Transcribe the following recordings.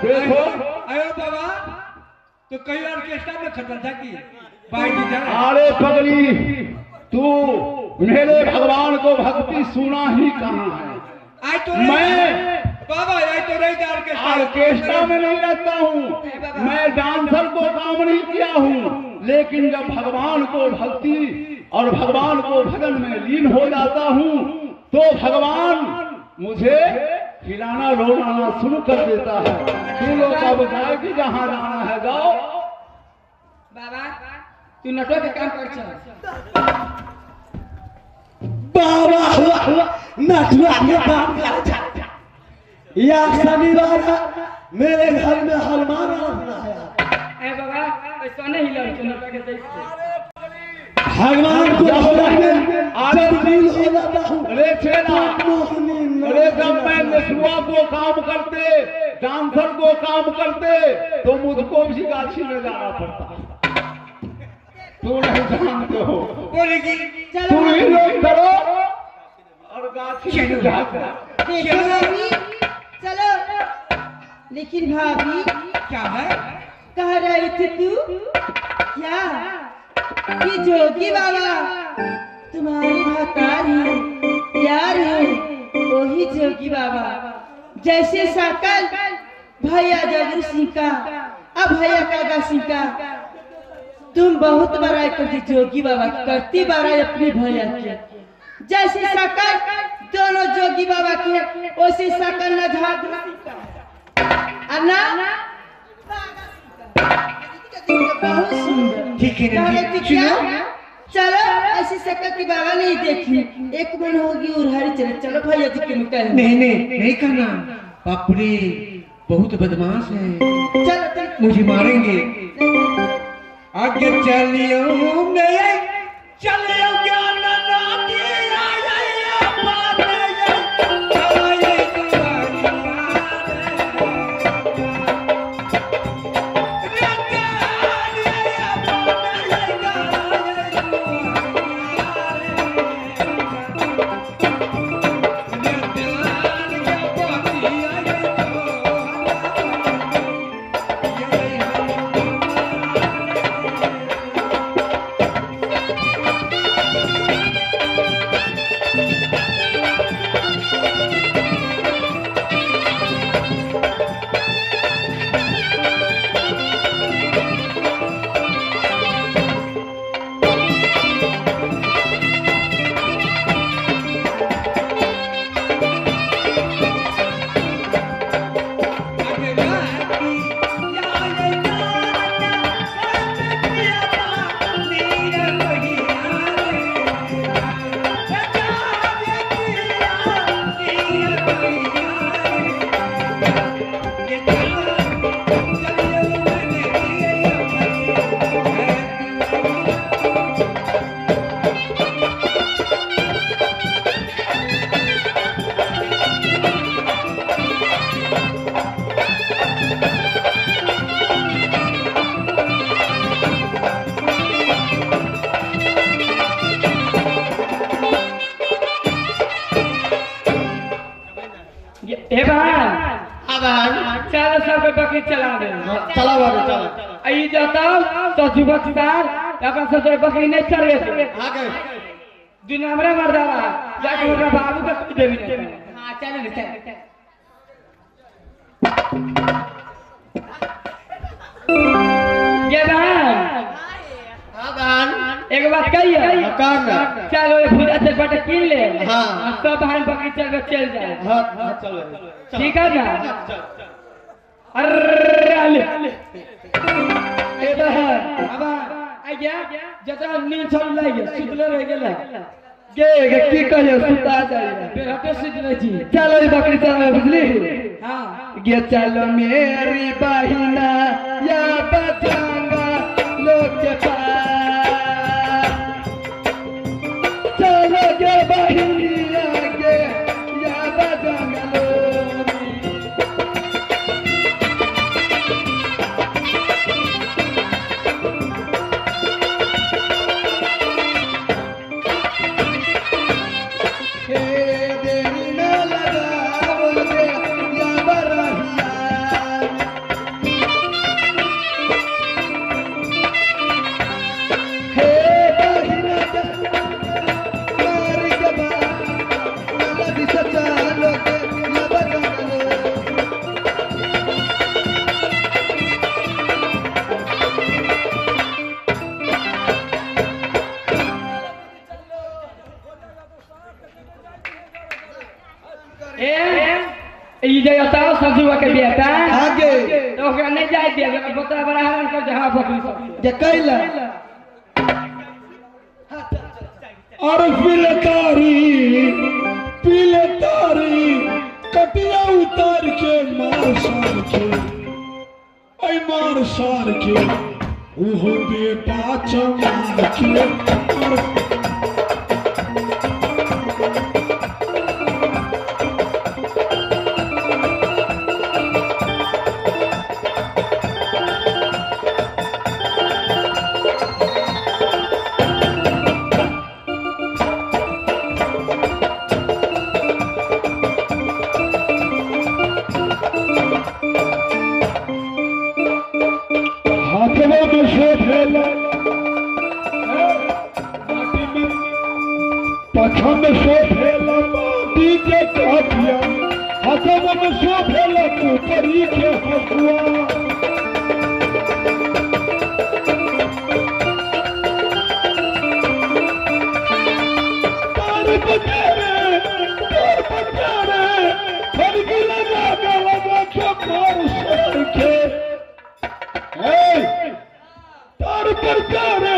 देखो अयो बाबा तो कई ऑर्केस्ट्रा में खतर था कि अरे पगली तू मेरे भगवान को भक्ति सुना ही कहाँ है। तो मैं बाबा तो रही ऑर्केस्ट्रा में नहीं रहता हूँ, मैं डांसर को काम नहीं किया हूँ, लेकिन जब भगवान को भक्ति और भगवान को भजन में लीन हो जाता हूँ तो भगवान मुझे खिलाना रोलाना शुरू कर देता है। तू लोग का बताए कि जहाँ जाना है जाओ। बाबा तू नटो के काम कर चल। बाबा नटवा के काम कर या शनिवार मेरे घर में हनुमान रखना है। ए बाबा ऐसा नहीं लड़ नटवा के देख भगवान को जब दिल हो जाता हूँ। अरे जब मैं नशुआ को काम करते डांसर को काम करते तो मुझको भी गाछी में जाना पड़ता। तू नहीं जानते हो, तुम ही लोग करो और गाछी में जाकर चलो। लेकिन भाभी क्या है कह रही थी तू क्या कि जोगी बाबा तुम्हारी भतारी प्यार है वही जोगी बाबा जैसे सकल भैया जगरू सिंह का अब भैया कागा सिंह का तुम बहुत बड़ाई करती जोगी बाबा करती बड़ाई अपने भैया की जैसे सकल दोनों जोगी बाबा के वैसे सकल न झाड़ बहुत सुंदर। ठीक है चलो ऐसी शक्ल की बाबा नहीं देखी एक मन होगी उड़ारी चले। चलो भैया जी के निकल। नहीं कहना बापरे बहुत बदमाश है। चलो मुझे मारेंगे। आगे चलियो चलियो ज्ञान चलो सब बकरी चला दे। चला बाबू चला आई जाता तो जुबक साल अपन से बकरी नहीं चल रहे आ गए दिन हमरा मर्दावा जाके ओकरा बाबू का कुछ देवी नहीं। हां चलो चल ये बहन हां बहन एक बात कहिए काम चलो ये भुजा से बट किन ले हां सब बहन बकरी चल जाए। हां चलो ठीक है ना अरे ए बहन अब आ गया जतरा नींद चल लागे सुतले रह गेले के की कहियो सुता जाए फिर हटे सुत रही छी। चलो ये बकरी चल बुझली हां गे चलो मेरी बहिना या बचांगा लोग के पास चलो गे बहिनिया गे या बचांगा लोग के बिया का आगे तो ओकरा नहीं जाय दिया बता बड़ा हरान कर जहां बकरी सब जे कैला और पीले तारी कटिया उतार के मार सार के ओहो बेटा चमार के पछम से भेला माटी के काटिया हथम से भेला कुकरी के हसुआ तार बजारे फड़की लगा के मार सर के तार बजारे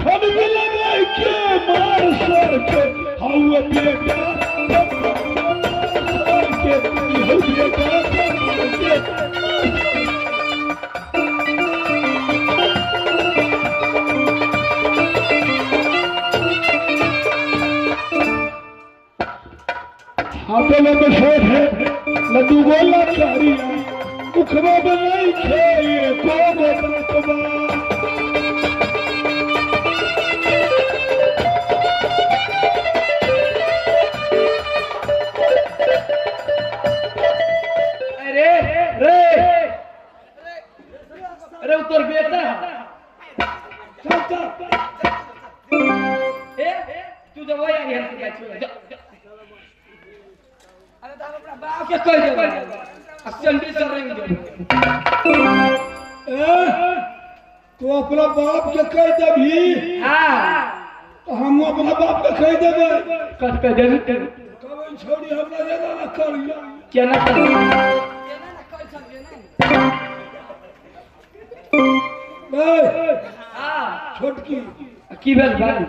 फड़की लगा के मार सर के हाउ बेटा के हो बेटा हाथों में शोध है लड्डू बोला चारिया मुखबा बनाई खेये को बतबा अरे उतर बेटा तू जब वही आ गया अरे तो अपना बाप के कह दे असंडी से रंग दे तो अपना बाप के कह देबी हां तो हम अपना बाप के कह देबे कह दे कबै छोड़ी हमरा ज्यादा न करिया केना कर छोटकी की भेल भाई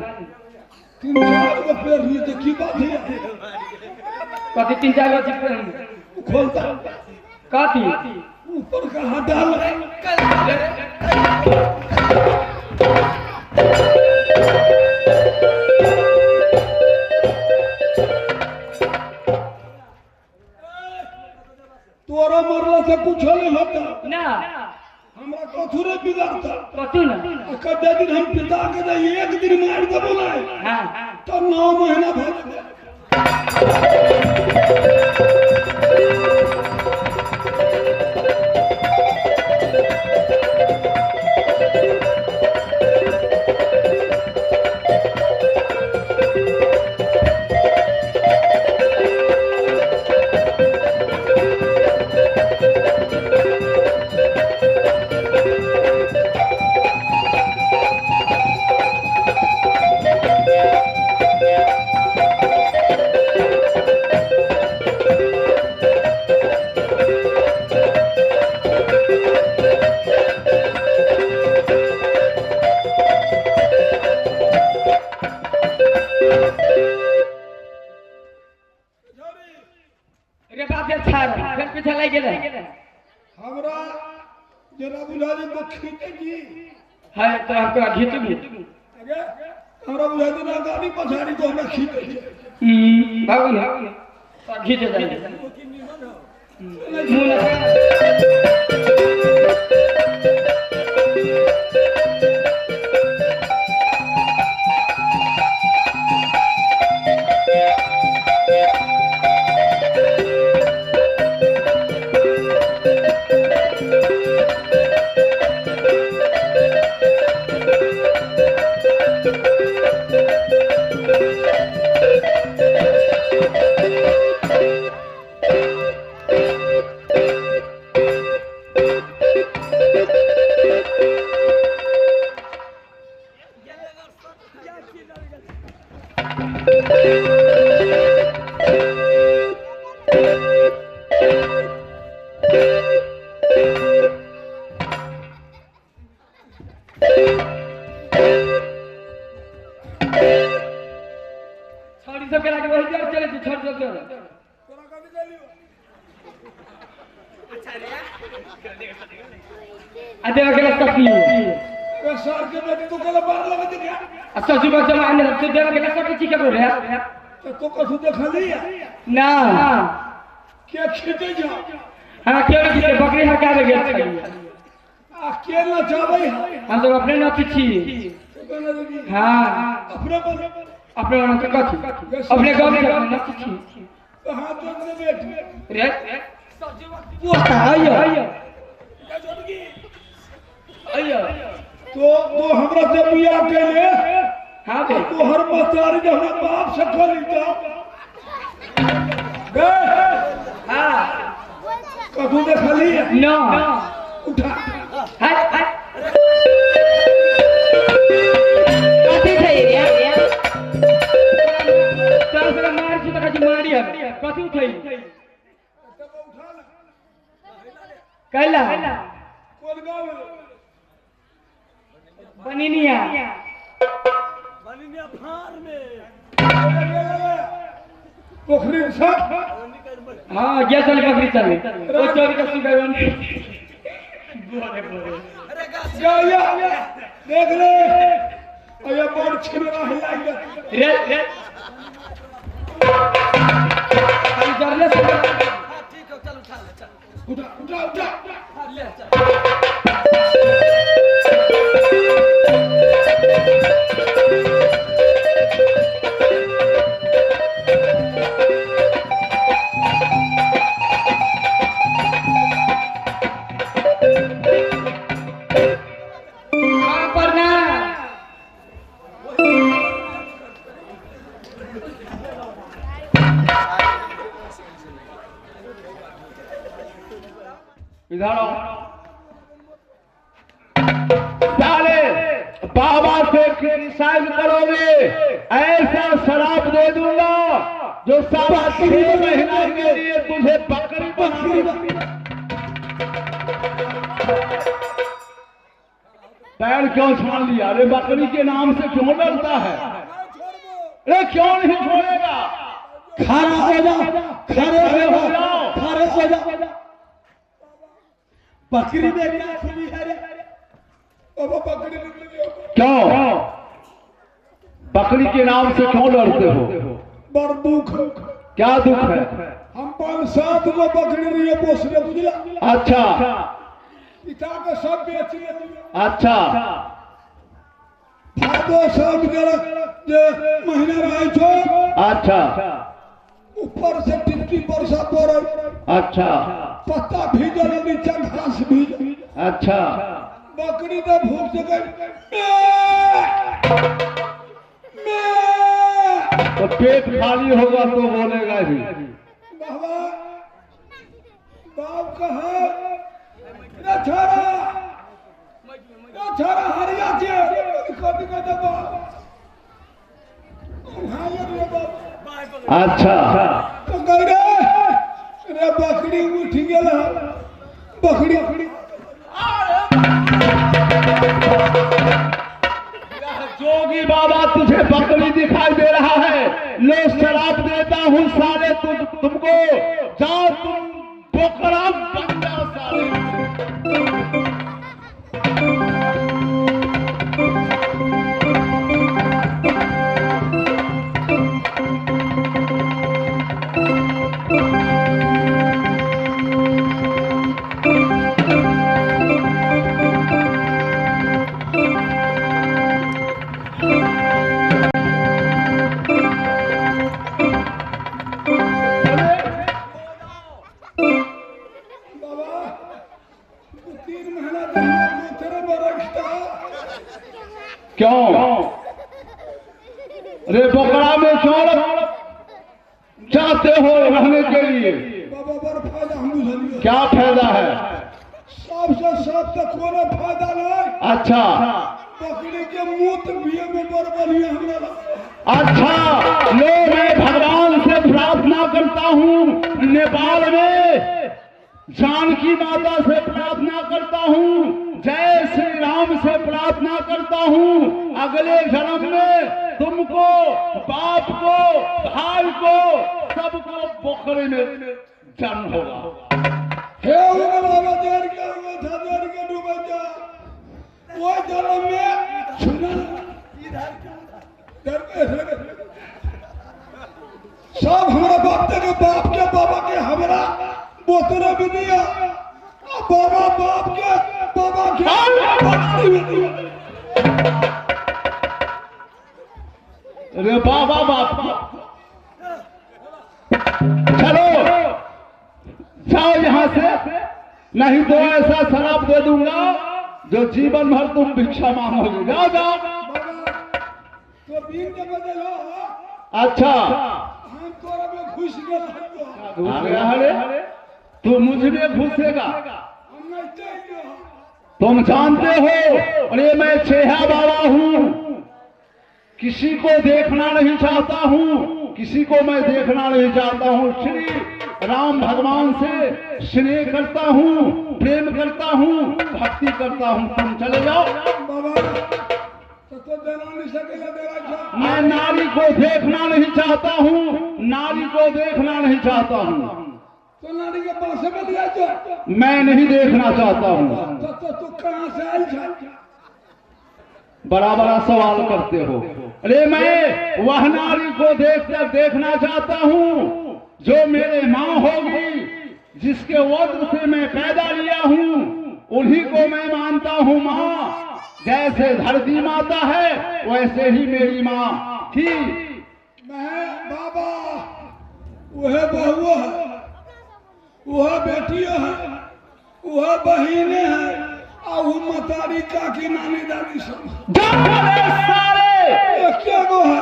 3-4 गो पेड़ लिए तो की बात है कथी 3-4 गो चिप खोलता कथी ऊपर का हाथ डाल तोरा मरला से कुछ नहीं होता ना हमरा कथुरे बिगड़ता कथी ना कदे दिन हम पिता के दे एक दिन मार देबो ना हां तो 9 महीना भर रे बाप ये छाड़ फिर पीछे लग गेले हमरा जरा बुझाली तो खींचे जी है तो हमको घीचू भी अगे हमरा बुझाली ना गाड़ी पछाड़ी तो हमरा खींचे भागो ना घीचे जाए मुंह लगा अदे अकेला सकी ए सर के बेटी तो कल बार लगा दे क्या अच्छा सुबह जमा ने तो दे अकेला सकी चिका रो रे तो कसु देखा लिया ना क्या खेते जा हां केवल की बकरी हका दे गया अकेला जावे हम तो अपने ना पीछी हां अपने मन के कथी अपने गांव में ना पीछी हां तो ने बेटी रे वो आयो आयो तो हमरा से बियाह कैले हां बे तो हर मतारी ने हमरा बाप से खली जा बे हां कदू देखा लिया ना उठा हाय हाय कथी થઈ रे तासरा मार छी त कथी मारी है कथी उठै कैला कौन गाँव बनिनिया फार में पोखरी सब हां गया चल बकरी चले ओ चोरी का सुगावन बोले बोले या देख ले अया बड़ छिना हिलाई रे रे हम जरले से ठीक है चल उठा ले चल उठा उठा उठा ले चल इधर आओ साले बाबा से क्रिटिसाइज करोगे ऐसा शराब दे दूंगा जो 6 महीना के लिए तुझे बकरी पैर क्यों छान लिया? अरे बकरी के नाम से क्यों डरता है? अरे क्यों नहीं छोड़ेगा? खारा हो जा, खारे हो जा, खारे हो जा। बकरी में क्या खूबी है रे? क्यों बकरी के नाम से क्यों डरते हो? बड़ दुख। क्या दुख है? हम 5-7 गो बकरी रही पोसले बुझला। अच्छा पिता के सब बेच दिए। अच्छा भादो सब जे महीना रहे छो। अच्छा ऊपर से टिप्पी वर्षा पड़ल। अच्छा पत्ता भीजल, नीचे घास भीजल। अच्छा बकरी तो भूख से गई। तो पेट खाली होगा तो बोलेगा ही। बाबा बाप कहा छोरा हरिया छे कथी कहते बाप। हां ये बाप। अच्छा तो कह रे बकरी उठ गेल। बकरी जोगी बाबा तुझे बकरी दिखाई दे रहा है? लो शराब देता हूँ साले तुमको, जाओ तुम बोकरा बन जाओ साले। क्यों? अरे बोकरा में क्यों चाहते हो रहने के लिए? बाबा बड़ फायदा हम बुझलिए। क्या फायदा है? सबसे सब तक कोनो फायदा नहीं। अच्छा बकरी के मूत पिए में बड़ बढ़िया हमरा। अच्छा लो मैं भगवान से प्रार्थना करता हूँ, नेपाल में जानकी माता से प्रार्थना करता हूँ, जय श्री राम से प्रार्थना करता हूँ, अगले जन्म में तुमको, बाप को, भाई को, सबको पोखरे में जन्म होगा। हे उगला देर के हुए था देर के डूबे जा वो जन्म में सुना सब हमारा बाप के बाबा के हमारा बोतरे भी दिया बाबा बाप के बाबा के भी दिया। अरे बाबा बाप चलो जाओ यहाँ से, नहीं तो ऐसा शराब दे दूंगा जो जीवन भर तुम भिक्षा मांगोगे। जाओ जाओ। तो बीन के बदल हो। अच्छा हम तोरा में घुस गए। तू मुझ में घुसेगा। हम नहीं चाहिए। तुम जानते हो अरे मैं छेहा बाबा हूँ, किसी को देखना नहीं चाहता हूँ, किसी को मैं देखना नहीं चाहता हूँ। श्री राम भगवान से स्नेह करता हूँ, प्रेम करता हूँ, भक्ति करता हूँ। तुम चले जाओ। तो देना नहीं सकेगा देना। मैं नारी को देखना नहीं चाहता हूँ, नारी को देखना नहीं चाहता हूँ। तो नारी के पास से मत लिया जो मैं नहीं देखना चाहता हूँ। तो तू कहाँ से आई? बड़ा बड़ा सवाल करते हो। अरे मैं वह नारी को देखना चाहता हूँ जो मेरे माँ होगी, जिसके वज्र से मैं पैदा लिया हूँ, उन्हीं को मैं मानता हूँ माँ। जैसे धरती माता है वैसे ही मेरी माँ थी। मैं बाबा वह बहू है, वह बेटियां है, वह बहिने हैं और वो मतारी काकी नानी दादी सब सारे क्या गो है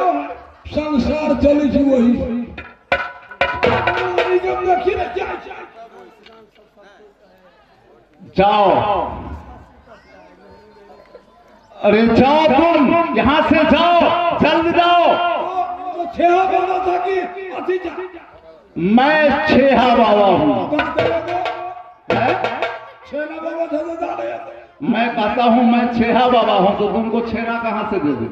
संसार चली थी वही जाओ। अरे जाओ तुम यहाँ से जाओ, जल्द जाओ। तो छेहा बाबा था कि अति जा मैं छेहा बाबा हूँ। छेना बाबा था तो जा रहे। मैं कहता हूँ मैं छेहा बाबा हूँ, तो तुमको छेना कहाँ से दे दूँ?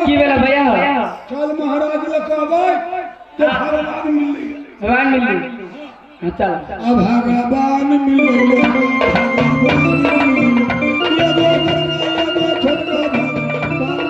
की बेला भैया चल महाराज ने कहा भाई तो भगवान मिल गई। भगवान मिल गई। चल अब भगवान मिल गए, भगवान मिल गए। ये दो छोटा भगवान